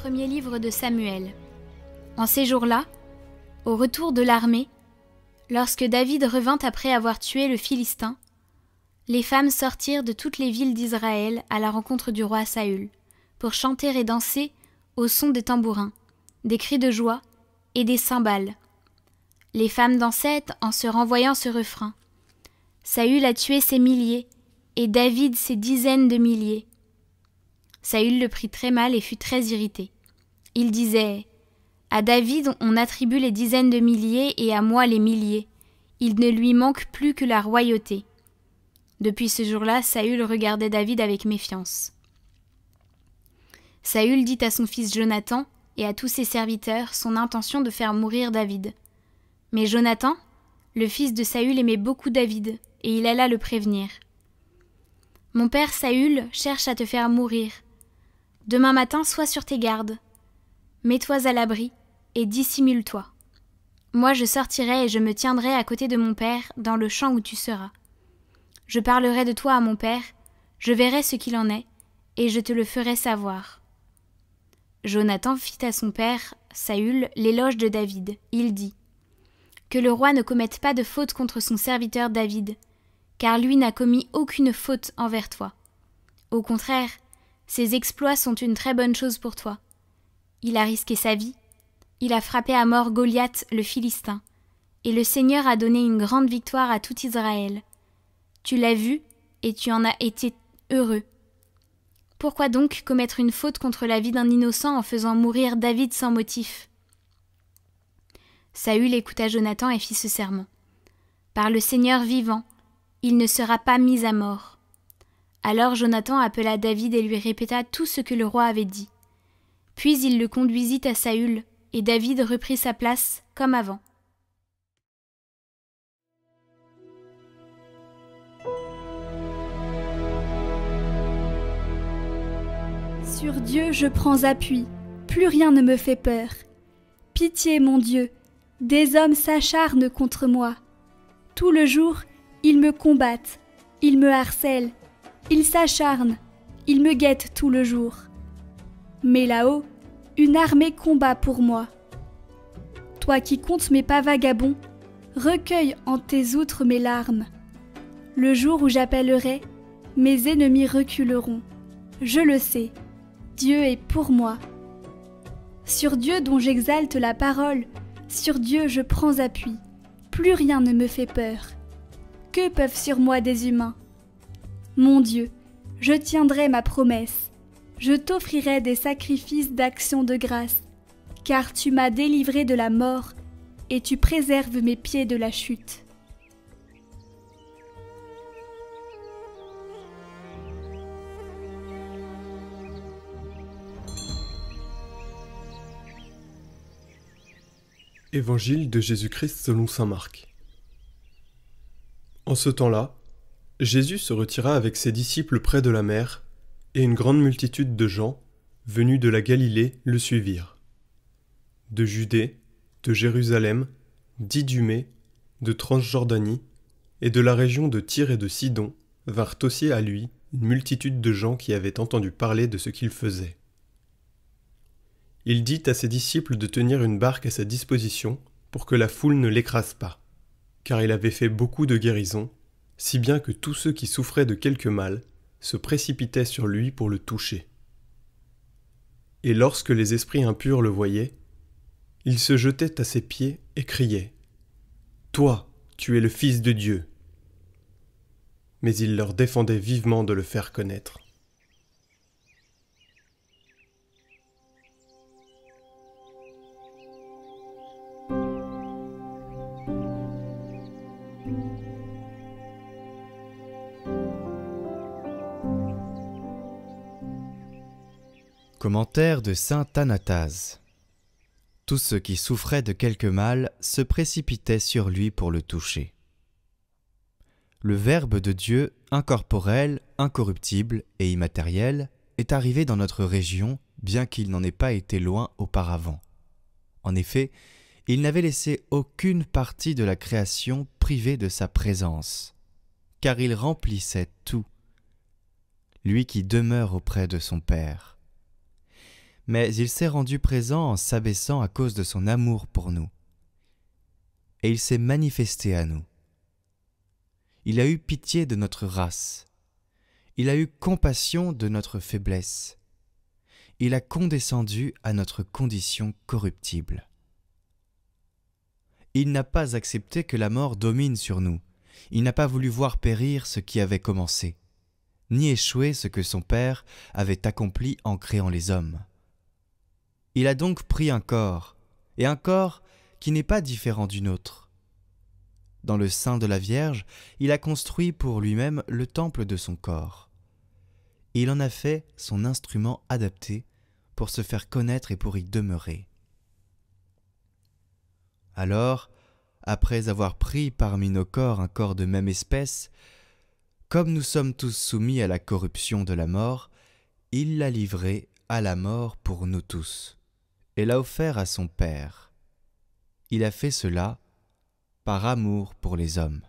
Premier livre de Samuel. En ces jours-là, au retour de l'armée, lorsque David revint après avoir tué le Philistin, les femmes sortirent de toutes les villes d'Israël à la rencontre du roi Saül, pour chanter et danser au son des tambourins, des cris de joie et des cymbales. Les femmes dansaient en se renvoyant ce refrain. Saül a tué ses milliers, et David ses dizaines de milliers. Saül le prit très mal et fut très irrité. Il disait « À David on attribue les dizaines de milliers et à moi les milliers. Il ne lui manque plus que la royauté. » Depuis ce jour-là, Saül regardait David avec méfiance. Saül dit à son fils Jonathan et à tous ses serviteurs son intention de faire mourir David. Mais Jonathan, le fils de Saül, aimait beaucoup David, et il alla le prévenir. « Mon père Saül cherche à te faire mourir. Demain matin, sois sur tes gardes. Mets-toi à l'abri et dissimule-toi. Moi, je sortirai et je me tiendrai à côté de mon père dans le champ où tu seras. Je parlerai de toi à mon père, je verrai ce qu'il en est, et je te le ferai savoir. » Jonathan fit à son père, Saül, l'éloge de David. Il dit « Que le roi ne commette pas de faute contre son serviteur David, car lui n'a commis aucune faute envers toi. Au contraire, ses exploits sont une très bonne chose pour toi. Il a risqué sa vie, il a frappé à mort Goliath le Philistin, et le Seigneur a donné une grande victoire à tout Israël. Tu l'as vu, et tu en as été heureux. Pourquoi donc commettre une faute contre la vie d'un innocent en faisant mourir David sans motif ?» Saül écouta Jonathan et fit ce serment. « Par le Seigneur vivant, il ne sera pas mis à mort. » Alors Jonathan appela David et lui répéta tout ce que le roi avait dit. Puis il le conduisit à Saül, et David reprit sa place comme avant. Sur Dieu je prends appui, plus rien ne me fait peur. Pitié, mon Dieu, des hommes s'acharnent contre moi. Tout le jour, ils me combattent, ils me harcèlent, ils s'acharnent, ils me guettent tout le jour. Mais là-haut, une armée combat pour moi. Toi qui comptes mes pas vagabonds, recueille en tes outres mes larmes. Le jour où j'appellerai, mes ennemis reculeront. Je le sais, Dieu est pour moi. Sur Dieu dont j'exalte la parole, sur Dieu je prends appui. Plus rien ne me fait peur. Que peuvent sur moi des humains ? Mon Dieu, je tiendrai ma promesse. Je t'offrirai des sacrifices d'action de grâce, car tu m'as délivré de la mort et tu préserves mes pieds de la chute. Évangile de Jésus-Christ selon saint Marc. En ce temps-là, Jésus se retira avec ses disciples près de la mer, et une grande multitude de gens, venus de la Galilée, le suivirent. De Judée, de Jérusalem, d'Idumée, de Transjordanie, et de la région de Tyr et de Sidon, vinrent aussi à lui une multitude de gens qui avaient entendu parler de ce qu'il faisait. Il dit à ses disciples de tenir une barque à sa disposition pour que la foule ne l'écrase pas, car il avait fait beaucoup de guérisons, si bien que tous ceux qui souffraient de quelque mal se précipitaient sur lui pour le toucher. Et lorsque les esprits impurs le voyaient, ils se jetaient à ses pieds et criaient « Toi, tu es le Fils de Dieu !» Mais il leur défendait vivement de le faire connaître. Commentaire de saint Athanase. Tous ceux qui souffraient de quelque mal se précipitaient sur lui pour le toucher. Le Verbe de Dieu, incorporel, incorruptible et immatériel, est arrivé dans notre région, bien qu'il n'en ait pas été loin auparavant. En effet, il n'avait laissé aucune partie de la création privée de sa présence, car il remplissait tout, lui qui demeure auprès de son Père. mais il s'est rendu présent en s'abaissant à cause de son amour pour nous. Et il s'est manifesté à nous. Il a eu pitié de notre race. Il a eu compassion de notre faiblesse. Il a condescendu à notre condition corruptible. Il n'a pas accepté que la mort domine sur nous. Il n'a pas voulu voir périr ce qui avait commencé, ni échouer ce que son Père avait accompli en créant les hommes. Il a donc pris un corps, et un corps qui n'est pas différent du nôtre. Dans le sein de la Vierge, il a construit pour lui-même le temple de son corps. Il en a fait son instrument adapté pour se faire connaître et pour y demeurer. Alors, après avoir pris parmi nos corps un corps de même espèce, comme nous sommes tous soumis à la corruption de la mort, il l'a livré à la mort pour nous tous, et l'a offert à son Père. Il a fait cela par amour pour les hommes.